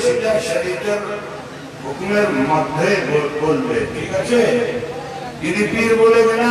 সেটা শরীয়তের হুকুমের মধ্যে বলবে, ঠিক আছে। যদি পীর বলে না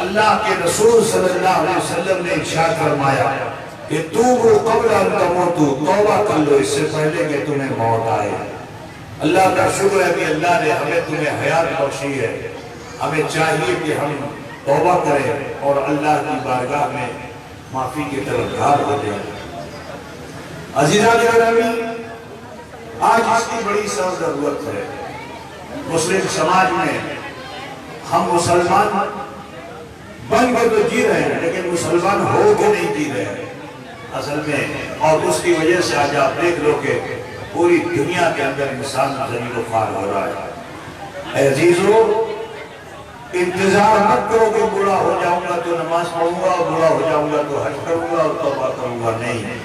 اللہ کے رسول صلی اللہ علیہ وسلم نے ارشاد فرمایا کہ توبوا قبل ان تموتوا، توبہ کر لو اس سے پہلے کہ تمہیں موت آئے۔ اللہ کا شکر ہے کہ اللہ نے ہمیں تمہیں حیات بخشی ہے۔ ہمیں چاہیے کہ ہم توبہ کریں اور اللہ کی بارگاہ میں معافی کے طلبگار ہو جائیں۔ عزیزان گرامی، آج اس کی بڑی سخت ضرورت ہے۔ مسلم سماج میں ہم مسلمان بن کے تو جی رہے ہیں لیکن مسلمان ہو کے نہیں جی رہے ہیں اصل میں، اور اس کی وجہ سے آج آپ دیکھ لو کہ پوری دنیا کے اندر انسان ذلیل و خوار ہو رہا ہے۔ اے عزیزو، انتظار مت کرو کہ بوڑھا ہو جاؤں گا تو نماز پڑھوں گا، بوڑھا ہو جاؤں گا تو حج کروں گا اور توبہ کروں گا، نہیں۔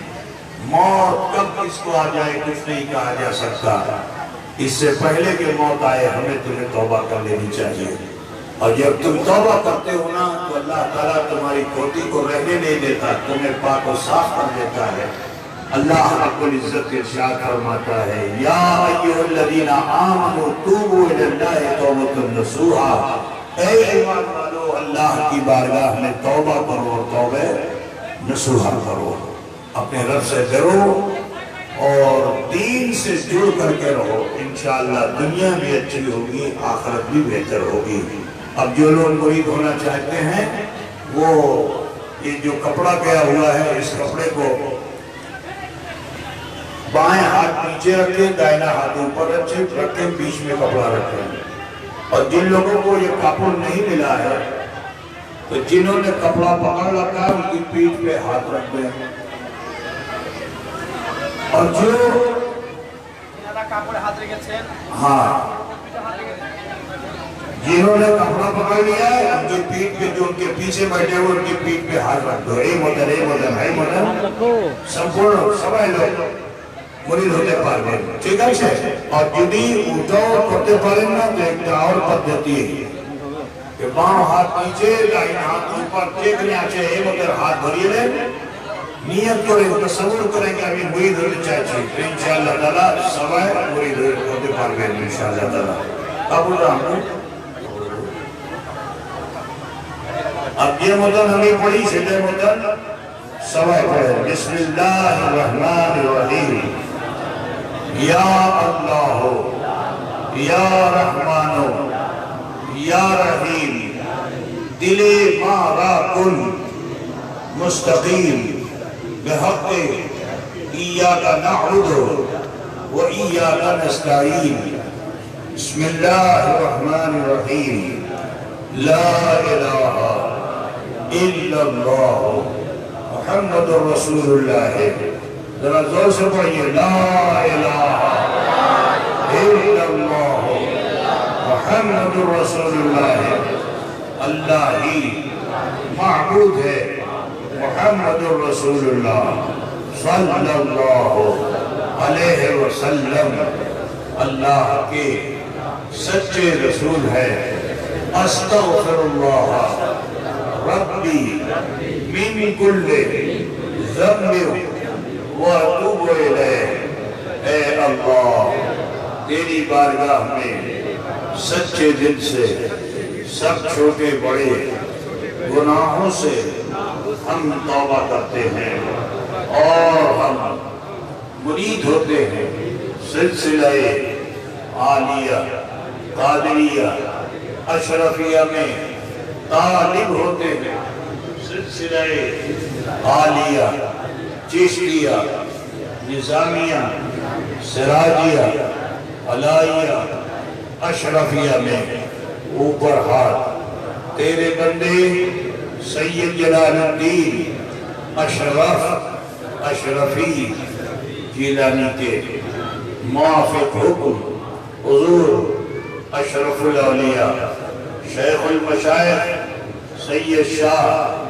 موت کب کس کو آ جائے کچھ نہیں کہا جا سکتا۔ اس سے پہلے کہ موت آئے ہمیں تمہیں توبہ کر لینی چاہیے، اور جب تم توبہ کرتے ہو نا تو اللہ تعالیٰ تمہاری کھوٹی کو رہنے نہیں دیتا، تمہیں پاک و صاف کر دیتا ہے۔ اللہ رب العزت ارشاد فرماتا ہے، یا ایھا الذین آمنوا توبوا الی اللہ توبۃ نصوحا، اے ایمان والو اللہ کی بارگاہ میں توبہ کرو اور توبہ نصوحا کرو، اپنے رب سے ڈرو اور دین سے جڑ کر کے رہو، انشاءاللہ دنیا بھی اچھی ہوگی، آخرت بھی بہتر ہوگی۔ اب جو لوگ مرید ہونا چاہتے ہیں وہ یہ جو کپڑا گیا ہوا ہے اس کپڑے کو بائیں ہاتھ نیچے رکھیں، دائنا ہاتھ اوپر رکھیں، بیچ میں کپڑا رکھیں۔ اور جن لوگوں کو یہ کپڑ نہیں ملا ہے تو جنہوں نے کپڑا پکڑ رکھا ہے ان کی پیٹھ پہ ہاتھ رکھ دیں، اور جو جنہوں نے کپڑا پکڑ لیا ہے ان کی پیٹھ پہ، جو ان کے پیچھے بیٹھے ہوئے ان کی پیٹھ پہ ہاتھ رکھ دو۔ اے مدن اے مدن اے مدن سمپورن سبھائی لوگ مرید ہوتے پارے، ٹھیک ہے؟ اور جدی اٹھاؤ کرتے پارے نا تو ایک اور پدھتی ہے کہ باؤں ہاتھ نیچے دائیں ہاتھ اوپر دیکھنے آچے، اے مدن ہاتھ بھریے لیں، نیت کریں، تصور کریں کہ ابھی مرید ہوتے چاہیے تو انشاءاللہ تعالیٰ سبھائی مرید ہوتے پارے انشاءاللہ تعالیٰ۔ اب رہا اب یہ مدن ہمیں پڑھی چھلے مدن سبھائی پڑھے، بسم اللہ الرحمن الرحیم، یا اللہ یا رحمان یا رحیم، دل مارا کن مستقیم بحق ایاک نعبد و ایاک نستعین، بسم اللہ الرحمن الرحیم، لا الہ الا اللہ محمد رسول اللہ۔ ذرا زور سے پڑھئیے، لا الہ الا اللہ محمد رسول اللہ، اللہ ہی معبود ہے، محمد رسول اللہ صلی اللہ علیہ وسلم اللہ کے سچے رسول ہے۔ استغفر اللہ ربی من کل ذنب واتوب الیہ، اے اللہ تیری بارگاہ میں سچے دل سے سب چھوٹے بڑے گناہوں سے ہم توبہ کرتے ہیں اور ہم مرید ہوتے ہیں سلسلہ عالیہ قادریہ اشرفیہ میں طالب ہوتے ہیں، سلسلہ عالیہ چشتیہ نظامیہ سراجیہ علائیہ اشرفیہ میں اوپر ہاتھ۔ تیرے بندے سید جلال الدین اشرف اشرفی جیلانی کے موافق حکم حضور اشرف الاولیاء شیخ المشائخ سید شاہ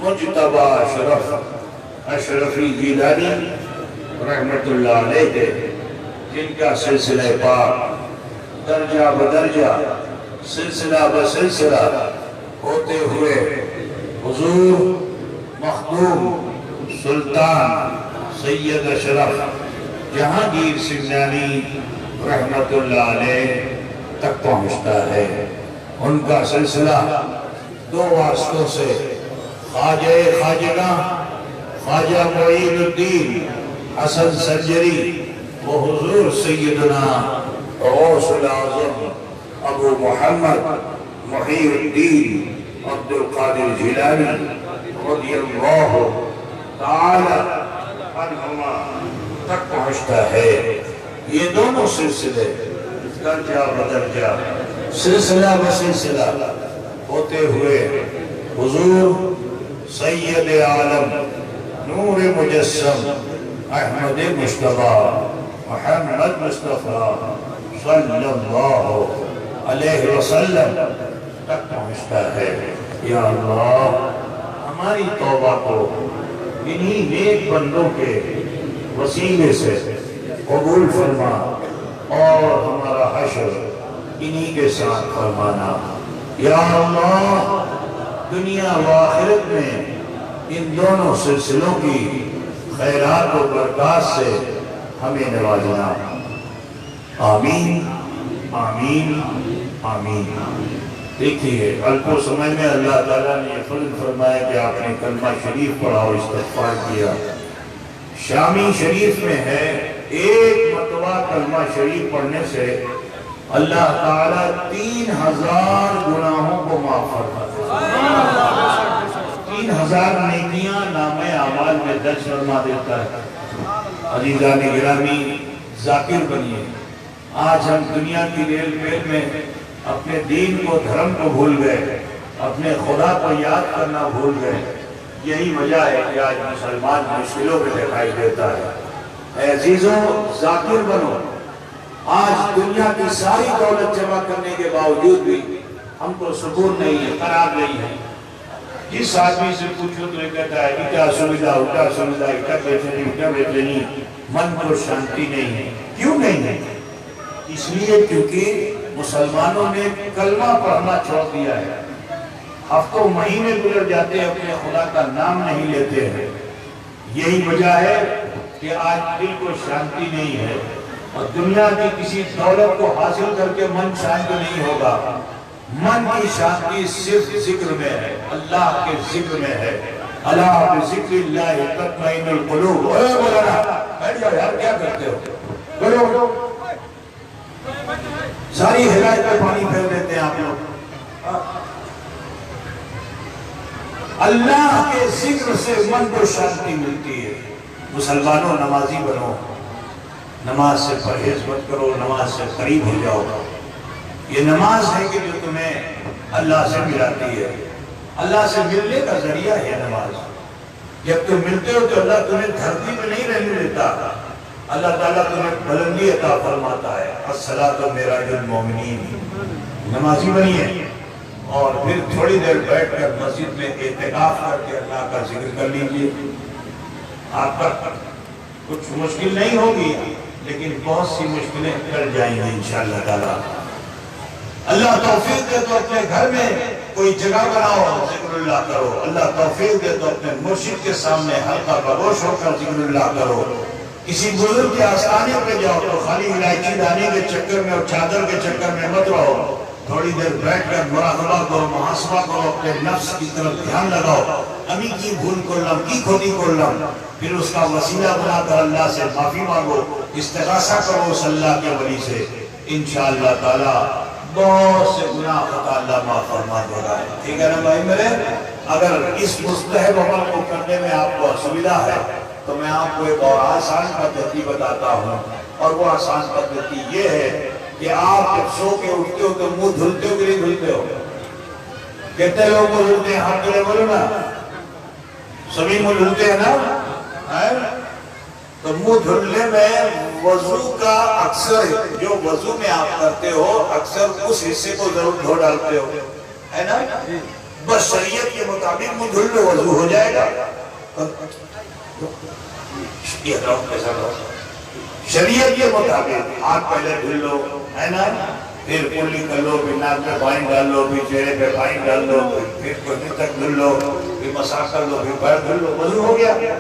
مجتبی اشرف اشرفی جیلانی رحمت اللہ علیہ، جن کا سلسلہ پاک درجہ بدرجہ سلسلہ بسلسلہ ہوتے ہوئے حضور مخدوم سلطان سید اشرف جہانگیر سمنانی رحمت اللہ علیہ تک پہنچتا ہے۔ ان کا سلسلہ دو واسطوں سے، خواجہ خواجگاں خواجہ معین الدین حسن سنجری و حضور سیدنا غوث العظم ابو محمد محی الدین عبد القادر جیلانی رضی اللہ تعالی عنہما تک پہنچتا ہے۔ یہ دونوں سلسلے درجہ بدرجہ، سلسلہ بسلسلہ ہوتے ہوئے حضور سید عالم نور مجسم احمد مصطفیٰ محمد مصطفیٰ صلی اللہ علیہ وسلم تک پہنچتا ہے۔ یا اللہ ہماری توبہ کو انہی نیک بندوں کے وسیلے سے قبول فرما اور ہمارا حشر انہی کے ساتھ فرمانا۔ یا اللہ دنیا و آخرت میں ان دونوں سلسلوں کی خیرات و برکات سے ہمیں نوازنا۔ آمین آمین آمین۔ دیکھیے الکو سمے میں اللہ تعالیٰ نے یہ فضل فرمایا کہ آپ نے کلمہ شریف پڑھا اور استغفار کیا۔ شامی شریف میں ہے ایک مرتبہ کلمہ شریف پڑھنے سے اللہ تعالیٰ 3000 گناہوں کو معاف فرماتا ہے، 3000 نیکیاں نامہ اعمال میں درج فرما دیتا ہے۔ عزیزان گرامی ذاکر بنیے۔ آج ہم دنیا کی ریل پیل میں اپنے دین کو دھرم کو بھول گئے، اپنے خدا کو یاد کرنا بھول گئے۔ یہی وجہ ہے کہ آج مسلمان مشکلوں میں دکھائی دیتا ہے۔ اے عزیزوں ذاکر بنو۔ آج دنیا کی ساری دولت جمع کرنے کے باوجود بھی ہم کو سکون نہیں ہے، قرار نہیں ہے۔ جس آدمی سے پوچھو تو یہ کہتا ہے اٹا سنیدہ بیچنی من کو شانتی نہیں ہے۔ کیوں نہیں ہے؟ اس لیے کیونکہ مسلمانوں نے کلمہ پڑھنا چھوڑ دیا ہے۔ ہفتوں مہینے گزر جاتے ہیں اپنے خدا کا نام نہیں لیتے ہیں۔ یہی وجہ ہے کہ آج دل کو شانتی نہیں ہے، اور دنیا کی کسی دولت کو حاصل کر کے من شانت نہیں ہوگا۔ من کی شانتی صرف ذکر میں ہے، اللہ کے ذکر میں ہے۔ اللہ بذکر اللہ تطمئن القلوب۔ اے مولانا بیٹھ جاؤ یار، کیا کرتے ہو؟ بولو ساری ہدایت پہ پانی پھیر دیتے ہیں آپ لوگ۔ اللہ کے ذکر سے من کو شانتی ملتی ہے۔ مسلمانوں نمازی بنو، نماز سے پرہیز مت کرو، نماز سے قریب ہو جاؤ۔ یہ نماز ہے کہ جو تمہیں اللہ سے ملاتی ہے، اللہ سے ملنے کا ذریعہ ہے نماز۔ جب تم ملتے ہو تو اللہ تمہیں دھرتی پہ نہیں رہنے دیتا، اللہ تعالیٰ تمہیں بلندی عطا فرماتا ہے۔ الصلاۃ معراج المومنین۔ نمازی بنیے اور پھر تھوڑی دیر بیٹھ کر مسجد میں اعتکاف کر کے اللہ کا ذکر کر لیجئے۔ آپ کا کچھ مشکل نہیں ہوگی، لیکن بہت سی مشکلیں ٹل جائیں گی انشاءاللہ تعالیٰ۔ اللہ توفیق دے تو اپنے گھر میں کوئی جگہ بناؤ، ذکر اللہ کرو۔ اللہ توفیق دے تو اپنے مرشد کے سامنے حلقہ بگوش ہو کر ذکر اللہ کرو۔ کسی بزرگ کے آستانے پہ جاؤ تو خالی الائچی دانے کے چکر میں اور چادر کے چکر میں مت رہو۔ تھوڑی دیر بیٹھ کر مراقبہ کرو، محاسبہ کرو، اپنے نفس کی طرف دھیان لگاؤ۔ امی کی بھول کرلم کی کھوٹی کرلم، پھر اس کا وسیلہ بنا کر اللہ سے معافی مانگو، استغاثہ کرو اس اللہ کے ولی سے۔ انشاءاللہ تعالی بہت سے گناہ خطا اللہ معاف فرما دے گا۔ ٹھیک ہے نا بھائی میرے؟ اگر اس مستحب عمل کو کرنے میں آپ کو اسویدھا ہے تو میں آپ کو ایک اور آسان پدھتی بتاتا ہوں، اور وہ آسان پدھتی یہ ہے کہ آپ جب سو کے اٹھتے ہو تو منہ دھلتے ہو کہ نہیں دھلتے ہو؟ کہتے لوگ منہ دھلتے ہیں؟ ہاتھ دھلے بولو نا، سبھی منہ دھلتے ہیں نا؟ تو منہ دھلنے میں وضو کا اکثر جو وضو میں آپ کرتے ہو اکثر اس حصے کو ضرور دھو ڈالتے ہو، ہے نا؟ بس شریعت کے مطابق منہ دھل لو، وضو ہو جائے گا۔ شریعت کے مطابق ہاتھ پہلے دھل لو، ہے نا؟ پھر کلی کر لو، پھر ناک پہ پانی ڈال لو، پھر چہرے پہ پانی ڈال لو، پھر کلی تک دھل لو، پھر مساح کر لو، پھر پیر دھل لو، وضو ہو گیا۔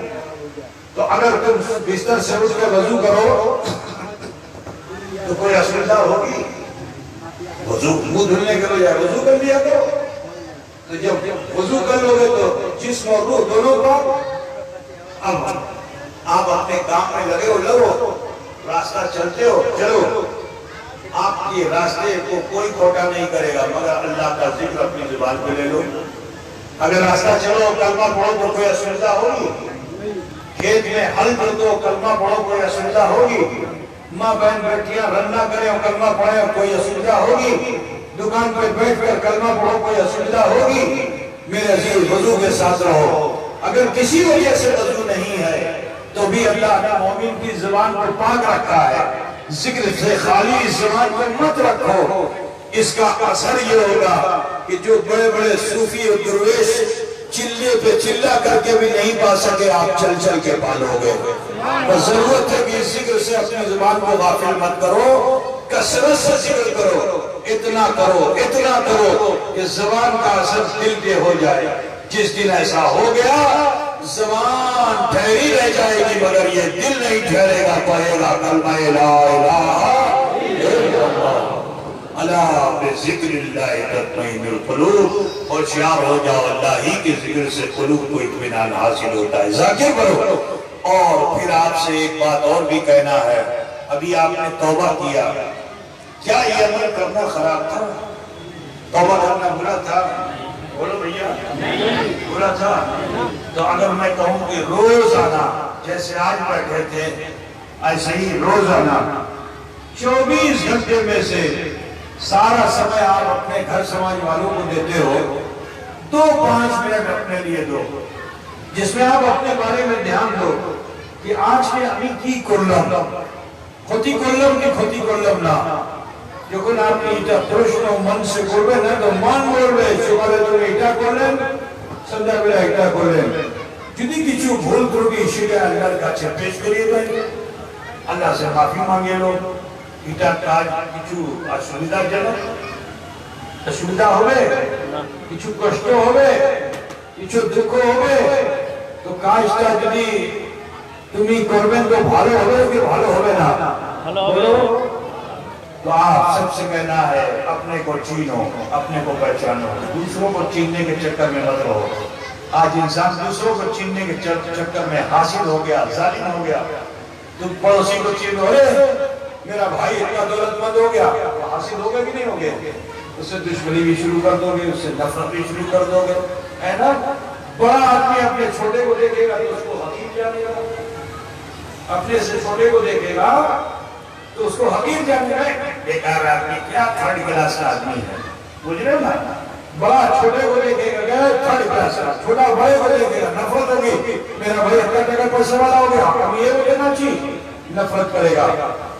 تو اگر تم بستر سے اٹھ کے وضو کرو تو کوئی اسویدھا ہوگی؟ وضو منہ دھلنے کے لیے وضو کر لیا کرو۔ تو جب وضو کر لو گے تو جسم اور روح دونوں پاک۔ اب آپ اپنے کام میں لگے ہو، لگو، راستہ چلتے ہو، چلو، آپ کے راستے کو کوئی کھوٹا نہیں کرے گا مگر اللہ کا ذکر اپنی زبان پہ لے لو۔ اگر راستہ چلو کلمہ پڑھو تو کوئی اسویدھا ہوگی؟ کھیت میں ہل دو کلمہ پڑھو کوئی اسویدھا ہوگی؟ ماں بہن بیٹیاں رننا کریں اور کلمہ پڑھیں کوئی اسویدھا ہوگی؟ دکان پہ بیٹھ کر کلمہ پڑھو کوئی اسویدھا ہوگی؟ میرے عزیز وضو کے ساتھ رہو۔ اگر کسی وجہ سے وضو نہیں ہے تو بھی اللہ نے مومن کی زبان کو پاک رکھا ہے، ذکر سے خالی اس زبان کو مت رکھو۔ اس کا اثر یہ ہوگا کہ جو بڑے بڑے صوفی اور درویش چلے پہ چلا کر کے بھی نہیں پا سکے، آپ چل چل کے پالو گے۔ بس ضرورت ہے کہ اس ذکر سے اپنی زبان کو غافل مت کرو، کثرت سے ذکر کرو، اتنا کرو کہ زبان کا اثر دل پہ ہو جائے۔ جس دن ایسا ہو گیا زبان ٹھہری رہ جائے گی مگر یہ دل نہیں ٹھہرے گا، پڑھے گا کلمہ لا الہ الا اللہ، الا بذکر اللہ تطمئن القلوب، اور شعار ہو جاؤ اللہ ہی کے ذکر سے قلوب کو اطمینان حاصل ہوتا ہے۔ ذاکر بنو۔ اور پھر آپ سے ایک بات اور بھی کہنا ہے، ابھی آپ نے توبہ کیا، کیا یہ عمل کرنا خراب تھا؟ توبہ کرنا برا تھا؟ بولو بھیا، برا تھا؟ تو اگر میں کہوں کہ روزانہ جیسے آج بیٹھے تھے ایسے ہی روزانہ 24 گھنٹے میں سے سارا سمے آپ اپنے گھر سماج والوں کو دیتے ہو، 2-5 منٹ اپنے لیے دو جس میں آپ اپنے بارے میں دھیان دو کہ آج کے امی کی کرلم خودی کرلم کی خودی کرلم نا যখন আপনি এটা প্রশ্ন মনসে করবেন না তো মন বলবে সকালে তুমি এটা করলেন সন্ধ্যাবেলা এটা করলেন, যদি কিছু ভুল ত্রুটি সেটা আল্লাহর কাছে পেশ করিয়ে দেন, আল্লাহ সে মাফি মাঙ্গে লো। এটা কাজ কিছু অসুবিধাজনক, অসুবিধা হবে, কিছু কষ্ট হবে, কিছু দুঃখ হবে, তো কাজটা যদি তুমি করবেন তো ভালো হবে কি ভালো হবে না? ভালো হবে। تو آپ سب سے کہنا ہے اپنے کو چینو، اپنے کو پہچانو، دوسروں کو چیننے کے چکر میں مت رہو۔ آج انسان دوسروں کو چیننے کے چکر میں حاصل ہو گیا، ظالم ہو گیا۔ تم پڑوسی کو چینو، میرا بھائی اتنا دولت مند ہو گیا، حاصل ہو گیا کہ نہیں ہو گیا؟ اس سے دشمنی بھی شروع کر دو گے، اس سے نفرت بھی شروع کر دو گے، ہے نا؟ بڑا آدمی اپنے چھوٹے کو دیکھے گا تو اس کو حقیر جانے گا، اپنے سے چھوٹے کو دیکھے گا تو اس کو حقیر جانے گا۔ بیکار آدمی کیا تھرڈ کلاس کا آدمی ہے، بوجھ رہے ہو نا؟ بڑا چھوٹے کو دیکھے گا تھرڈ کلاس کا، چھوٹا بڑے کو دیکھے گا نفرت ہوگی، میرا بھائی اتنا ٹکا پیسے والا ہو گیا، ہم یہ ہو دینا چاہیے، نفرت کرے گا۔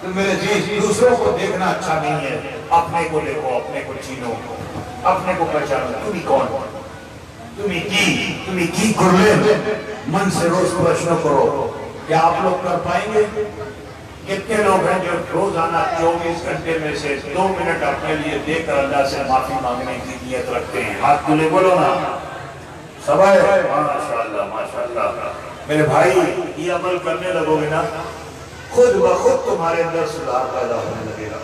تو میرے جیز دوسروں کو دیکھنا اچھا نہیں ہے، اپنے کو دیکھو، اپنے کو چینو، اپنے کو پہچانو، تمہیں کون، تمہیں کی کرلے من سے روز پرشن کرو۔ کیا آپ لوگ کر پائیں گے؟ کتنے لوگ ہیں جو روزانہ 24 گھنٹے میں سے 2 منٹ اپنے لیے دے کر اللہ سے معافی مانگنے کی نیت رکھتے ہیں؟ ہاتھ تلے بولو نا، سب ہے؟ ماشاءاللہ ماشاءاللہ۔ میرے بھائی یہ عمل کرنے لگو گے نا، خود بخود تمہارے اندر سدھار پیدا ہونے لگے گا،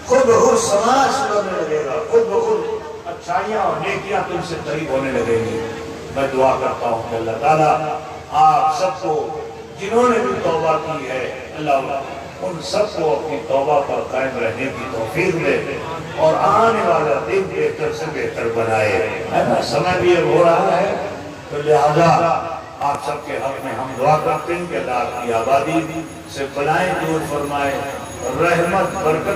خود بخود سماج سدھرنے لگے گا، خود بخود اچھائیاں اور نیکیاں تم سے قریب ہونے لگیں گی۔ میں دعا کرتا ہوں کہ اللہ تعالیٰ آپ سب کو جنہوں نے بھی توبہ کی ہے، اللہ ان سب کو اپنی توبہ پر قائم رہنے کی توفیق دے اور آنے والا دن بہتر سے بہتر بنائے۔ سمے بھی ہو رہا ہے تو لہذا آپ سب کے حق میں ہم دعا کرتے ہیں کہ اللہ کی آبادی سے بلائیں دور فرمائے، رحمت برکت